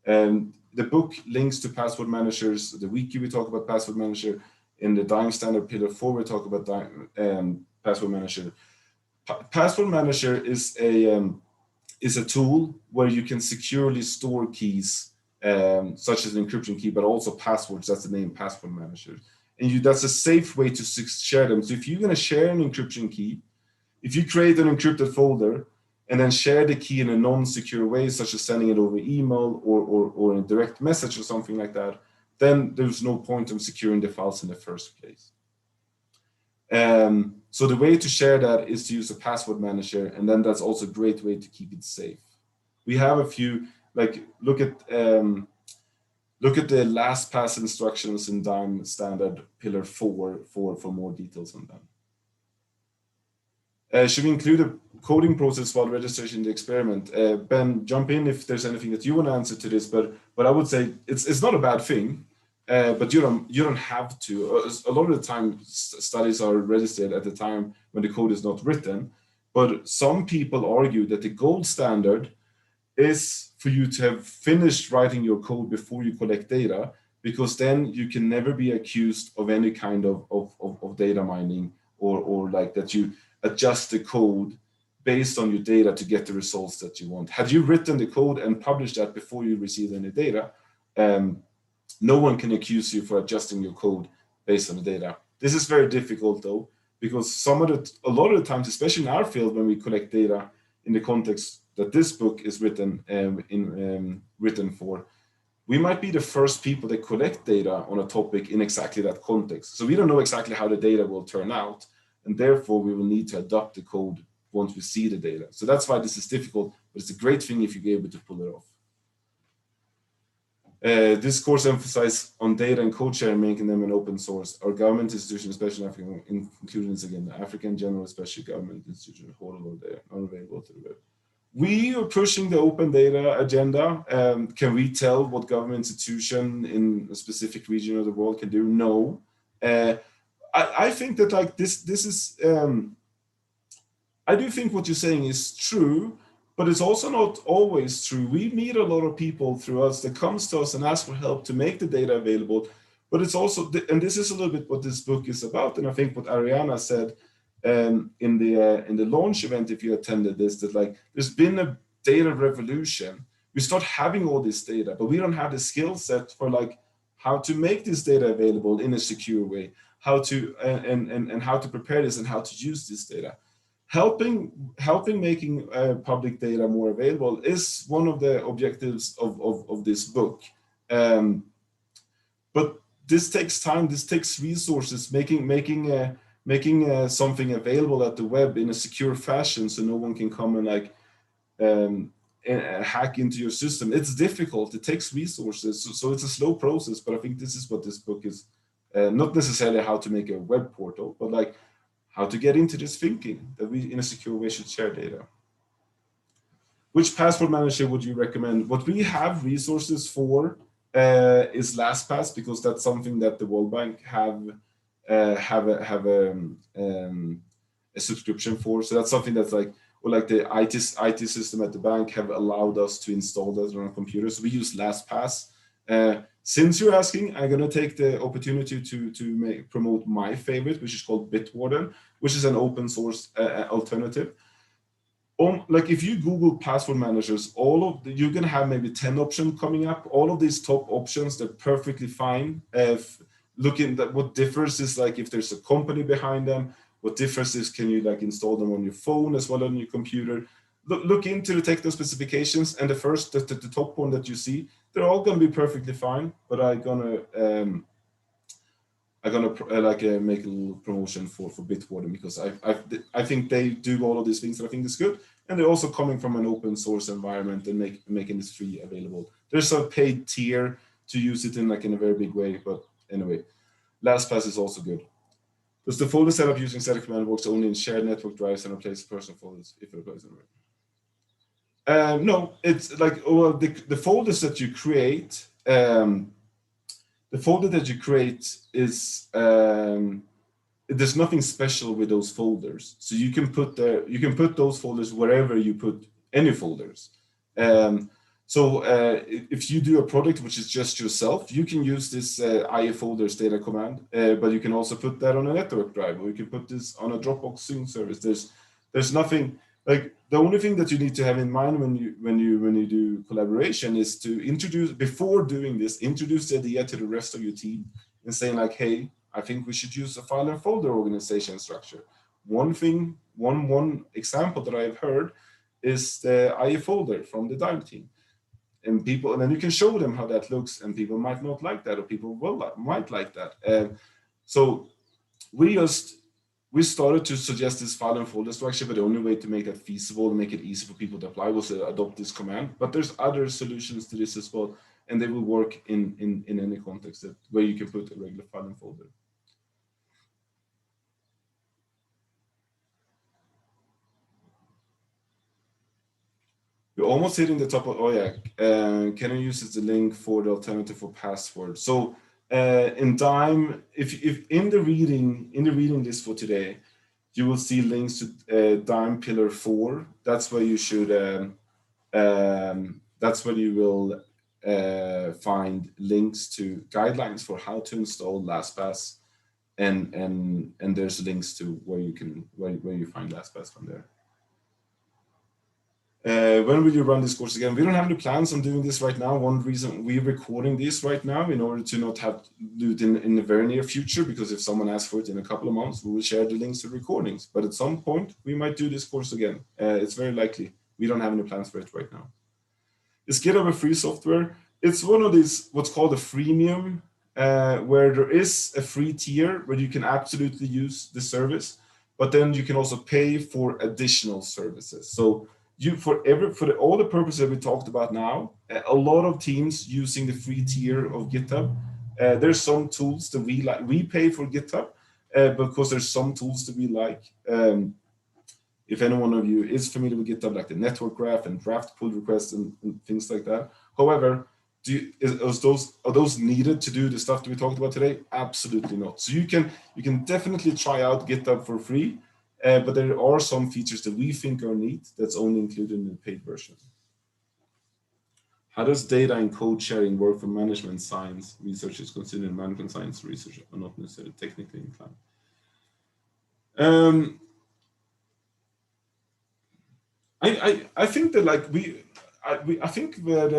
Speaker 1: And the book links to password managers. The wiki we talk about password manager. In the DIME standard pillar 4, we talk about password manager. Password manager is a tool where you can securely store keys, such as an encryption key, but also passwords. That's the name, password manager. And that's a safe way to share them. So if you're going to share an encryption key, if you create an encrypted folder and then share the key in a non-secure way, such as sending it over email or in a direct message or something like that, then there's no point in securing the files in the first place. So the way to share that is to use a password manager, and then that's also a great way to keep it safe. We have a few, like look at the LastPass instructions in DIME standard pillar 4 for more details on them. Should we include a coding process while registration in the experiment? Ben, jump in if there's anything that you want to answer to this, but I would say it's not a bad thing, but you don't have to. A lot of the time, studies are registered at the time when the code is not written, but some people argue that the gold standard is for you to have finished writing your code before you collect data, because then you can never be accused of any kind of data mining or like that you adjust the code based on your data to get the results that you want. Had you written the code and published that before you received any data, no one can accuse you for adjusting your code based on the data. This is very difficult though, because a lot of the times, especially in our field, when we collect data in the context that this book is written for, we might be the first people that collect data on a topic in exactly that context. So we don't know exactly how the data will turn out, and therefore we will need to adapt the code once we see the data. So that's why this is difficult, but it's a great thing if you're able to pull it off. This course emphasizes on data and code sharing, making them an open source. Our government institutions, especially in Africa, including this again, the African general, especially government institutions, hold all data, not available to the web. We are pushing the open data agenda. Can we tell what government institution in a specific region of the world can do? No. I think that like this is, I do think what you're saying is true, but it's also not always true. We meet a lot of people through us that comes to us and ask for help to make the data available, but it's also, and this is a little bit what this book is about, and I think what Ariana said, in the launch event, if you attended this, that like there's been a data revolution. We start having all this data, but we don't have the skill set for like how to make this data available in a secure way, how to and how to prepare this and how to use this data. Helping making public data more available is one of the objectives of this book. But this takes time, this takes resources, making something available at the web in a secure fashion so no one can come and like hack into your system. It's difficult, it takes resources, so it's a slow process, but I think this is what this book is, not necessarily how to make a web portal, but like how to get into this thinking that we in a secure way should share data. Which password manager would you recommend? What we have resources for is LastPass, because that's something that the World Bank have a subscription for. So that's something that's like, or like the IT system at the bank have allowed us to install that on our computers. We use LastPass. Since you're asking, I'm gonna take the opportunity to promote my favorite, which is called Bitwarden, which is an open source alternative. Like if you Google password managers, you're gonna have maybe 10 options coming up. All of these top options, they're perfectly fine. Looking at what differs is like if there's a company behind them. What differs is can you like install them on your phone as well as on your computer. Look into the technical specifications, and the top one that you see, they're all going to be perfectly fine. But I'm gonna make a little promotion for Bitwarden, because I think they do all of these things that I think is good, and they're also coming from an open source environment and making this free available. There's a paid tier to use it in a very big way, but anyway, LastPass is also good. Does the folder setup using static command works only in shared network drives and replace personal folders if it applies anywhere? No, it's like the folders that you create. The folder that you create is there's nothing special with those folders. So you can put those folders wherever you put any folders. If you do a project which is just yourself, you can use this IF folders data command, but you can also put that on a network drive, or you can put this on a Dropbox sync service. There's nothing, like the only thing that you need to have in mind when you do collaboration is to introduce the idea to the rest of your team and saying like, hey, I think we should use a file and folder organization structure. One example that I've heard is the IF folder from the Dime team. And then you can show them how that looks, and people might not like that, or people might like that. So we started to suggest this file and folder structure, but the only way to make that feasible and make it easy for people to apply was to adopt this command. But there's other solutions to this as well, and they will work in any context where you can put a regular file and folder. We're almost hitting the top of, can I use the link for the alternative for password? So in Dime, if in the reading list for today, you will see links to Dime Pillar 4. That's where you should, that's where you will find links to guidelines for how to install LastPass, and there's links to where you find LastPass from there. When will you run this course again? We don't have any plans on doing this right now. One reason we're recording this right now in order to not have to do it in the very near future, because if someone asks for it in a couple of months, we will share the links to recordings. But at some point, we might do this course again. It's very likely. We don't have any plans for it right now. Is GitHub a free software? It's one of these, what's called a freemium, where there is a free tier where you can absolutely use the service, but then you can also pay for additional services. So for all the purposes we talked about now, a lot of teams using the free tier of GitHub. There's some tools that we like. We pay for GitHub because there's some tools that we like. If any one of you is familiar with GitHub, like the network graph and draft pull requests and things like that. However, are those needed to do the stuff that we talked about today? Absolutely not. So you can definitely try out GitHub for free. But there are some features that we think are neat that's only included in the paid version. How does data and code sharing work for management science researchers considering management science research are not necessarily technically inclined? I think that like I think that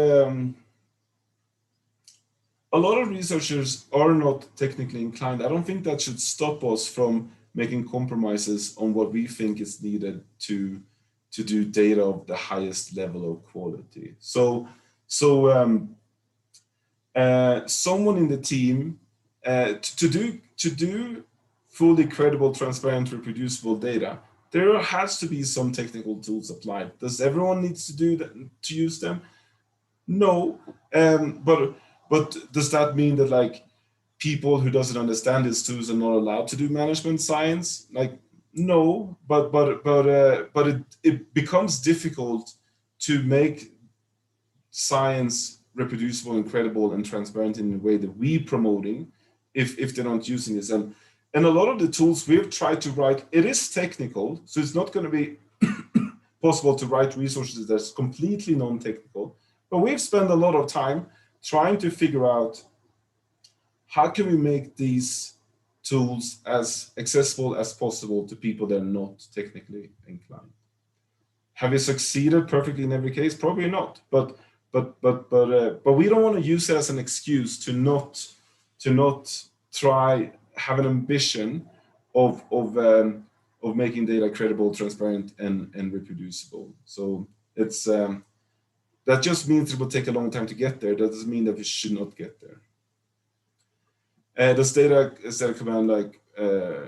Speaker 1: a lot of researchers are not technically inclined. I don't think that should stop us from making compromises on what we think is needed to do data of the highest level of quality. Someone in the team to do fully credible, transparent, reproducible data, there has to be some technical tools applied. Does everyone needs to do that to use them? No, but does that mean that like people who doesn't understand these tools are not allowed to do management science? Like no, but it becomes difficult to make science reproducible and credible and transparent in the way that we promoting if they're not using this. And a lot of the tools we've tried to write, it is technical, so it's not going to be possible to write resources that's completely non-technical. But we've spent a lot of time trying to figure out how can we make these tools as accessible as possible to people that are not technically inclined. Have we succeeded perfectly in every case? Probably not. But we don't want to use it as an excuse to not try have an ambition of making data credible, transparent, and reproducible. So it's that just means it will take a long time to get there. That doesn't mean that we should not get there. Does data command like in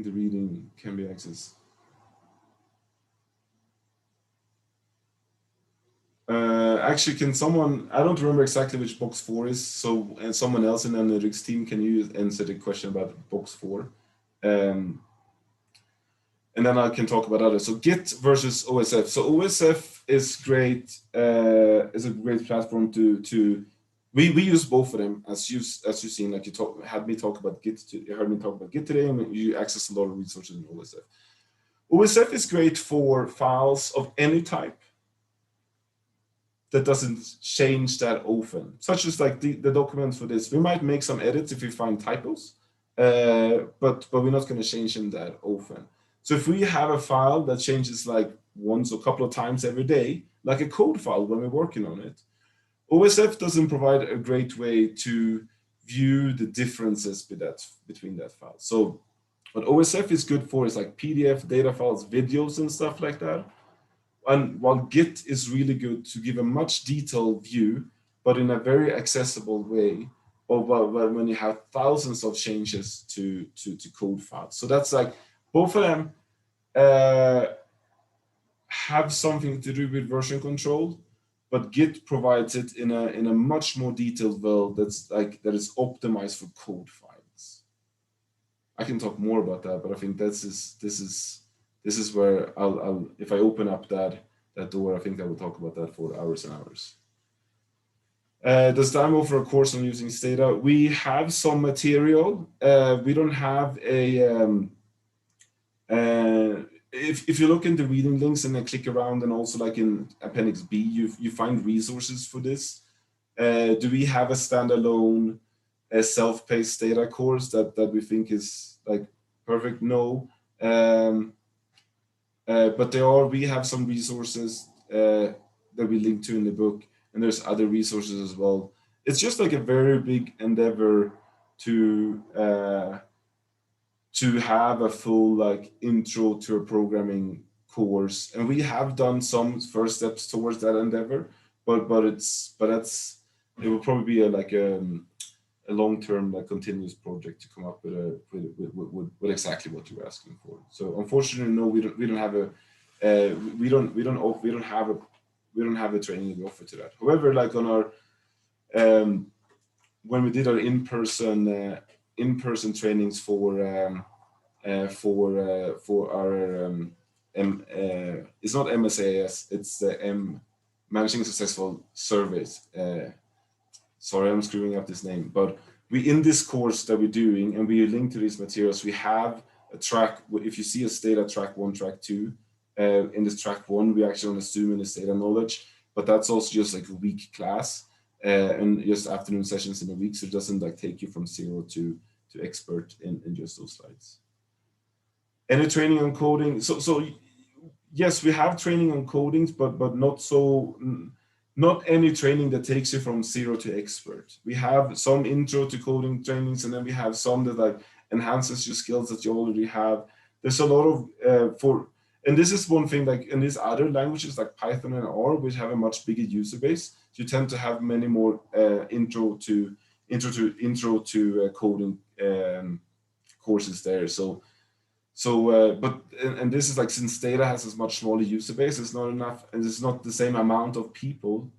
Speaker 1: the reading can be accessed? Actually, can someone, I don't remember exactly which box 4 is, so and someone else in the analytics team, can you answer the question about box 4? And then I can talk about others. So Git versus OSF. So OSF is great, is a great platform to we use both of them as you've seen, like you heard me talk about Git today, and you access a lot of resources in OSF. OSF is great for files of any type that doesn't change that often, such as like the documents for this. We might make some edits if we find typos, but we're not going to change them that often. So if we have a file that changes like once or a couple of times every day, like a code file when we're working on it, OSF doesn't provide a great way to view the differences between that file. So what OSF is good for is like PDF, data files, videos, and stuff like that. And while Git is really good to give a much detailed view, but in a very accessible way, of when you have thousands of changes to code files. So that's like both of them have something to do with version control, but Git provides it in a much more detailed way that is optimized for code files. I can talk more about that, but I think this is where I'll if I open up that door, I think I will talk about that for hours and hours. Does DIME offer a course on using Stata? We have some material. We don't have a if you look in the reading links and then click around, and also like in Appendix B, you find resources for this. Do we have a standalone self-paced data course that we think is like perfect? No. But we have some resources that we link to in the book, and there's other resources as well. It's just like a very big endeavor to have a full like intro to a programming course, and we have done some first steps towards that endeavor, but it will probably be a long-term like continuous project to come up with exactly what you're asking for. So unfortunately, no, we don't have a training we offer to that. However, like on our when we did our in-person trainings for our it's not MSAS, it's the Managing Successful Surveys. Sorry, I'm screwing up this name, but we in this course that we're doing, and we link to these materials, we have a track. If you see a Stata track 1, track 2, in this track 1, we actually want to zoom in the Stata knowledge, but that's also just like a week class and just afternoon sessions in a week, so it doesn't like take you from 0 to expert in just those slides. Any training on coding? So yes, we have training on codings, but not any training that takes you from zero to expert. We have some intro to coding trainings, and then we have some that like enhances your skills that you already have. There's a lot of and this is one thing, like in these other languages like Python and R, which have a much bigger user base, you tend to have many more intro to coding courses there. But this is like, since data has a much smaller user base, it's not enough, and it's not the same amount of people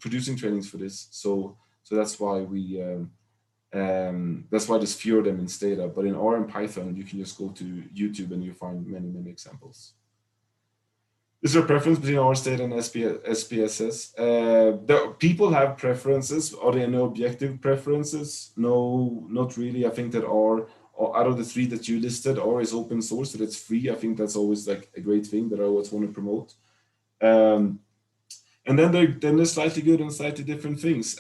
Speaker 1: producing trainings for this. So that's why that's why there's fewer of them in Stata. But in R and Python, you can just go to YouTube and you find many examples. Is there a preference between R Stata and SPSS? People have preferences. Are there no objective preferences? No, not really. I think that R, out of the three that you listed, R is open source, so it's free. I think that's always like a great thing that I always want to promote. And then they're slightly good and slightly different things.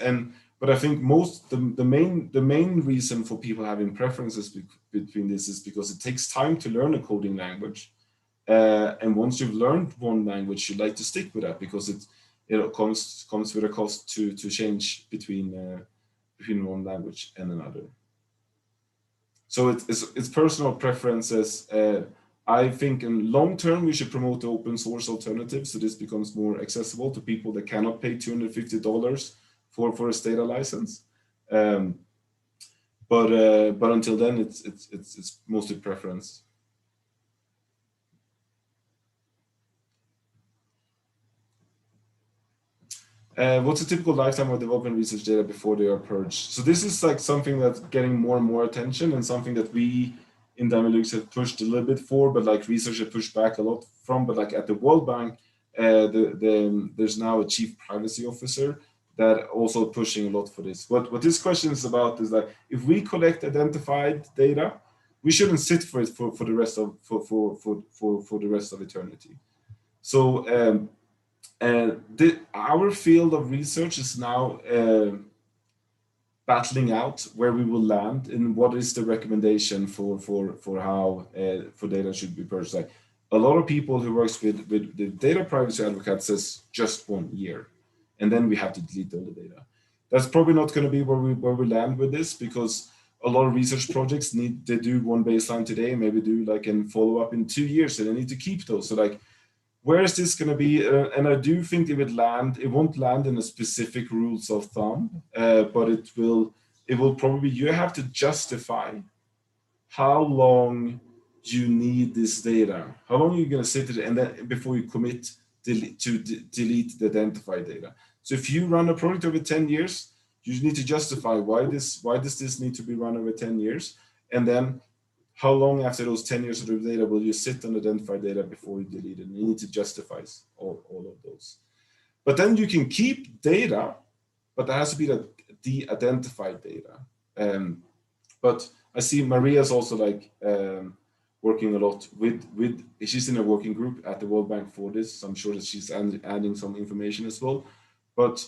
Speaker 1: But I think the main reason for people having preferences between this is because it takes time to learn a coding language. And once you've learned one language, you like to stick with that because it comes with a cost to change between one language and another. So it's personal preferences. I think in long term we should promote the open source alternatives, so this becomes more accessible to people that cannot pay $250 for a Stata license. But until then, it's mostly preference. What's a typical lifetime of development research data before they are purged? So this is like something that's getting more and more attention, and something that we in Dynamics have pushed a little bit for, but like research have pushed back a lot from. But like at the World Bank, there's now a chief privacy officer that also pushing a lot for this. What this question is about is that if we collect identified data, we shouldn't sit for it for the rest of the rest of eternity. So our field of research is now battling out where we will land and what is the recommendation for how for data should be purged. Like a lot of people who works with the data privacy advocate says just 1 year, and then we have to delete all the data. That's probably not going to be where we land with this, because a lot of research projects they do one baseline today, maybe do like a follow up in 2 years, and they need to keep those. So like, where is this going to be? And I do think it won't land in a specific rules of thumb, but it will probably, you have to justify how long you need this data. How long are you going to sit it, and then before you commit to delete the identified data. So if you run a project over 10 years, you need to justify why does this need to be run over 10 years? And then how long after those 10 years of the data will you sit on identified data before you delete it? And you need to justify all of those. But then you can keep data, but there has to be the identified data. But I see Maria's also like working a lot with, she's in a working group at the World Bank for this. So I'm sure that she's adding some information as well. But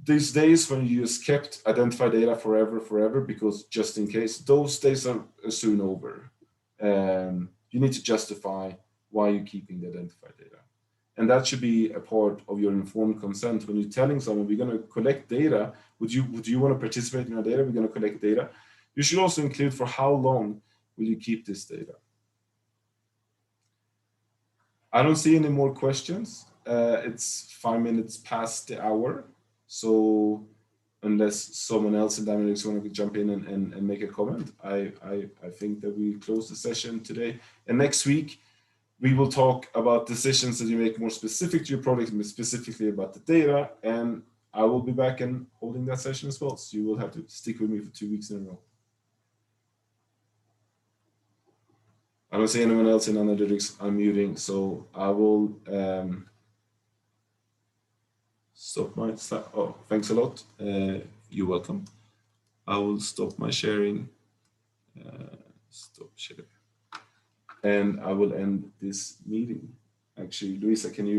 Speaker 1: these days when you just kept identified data forever, because just in case, those days are soon over. You need to justify why you're keeping the identified data. And that should be a part of your informed consent. When you're telling someone, we're going to collect data, would you want to participate in our data? We're going to collect data. You should also include for how long will you keep this data. I don't see any more questions. It's 5 minutes past the hour. So unless someone else in Dynamics want to jump in and make a comment, I think that we close the session today. And next week, we will talk about decisions that you make more specific to your product, and specifically about the data. And I will be back and holding that session as well. So you will have to stick with me for 2 weeks in a row. I don't see anyone else in analytics unmuting, so I will stop my slide. Oh, thanks a lot. You're welcome. I will stop my sharing. Stop sharing. And I will end this meeting. Actually, Luisa, can you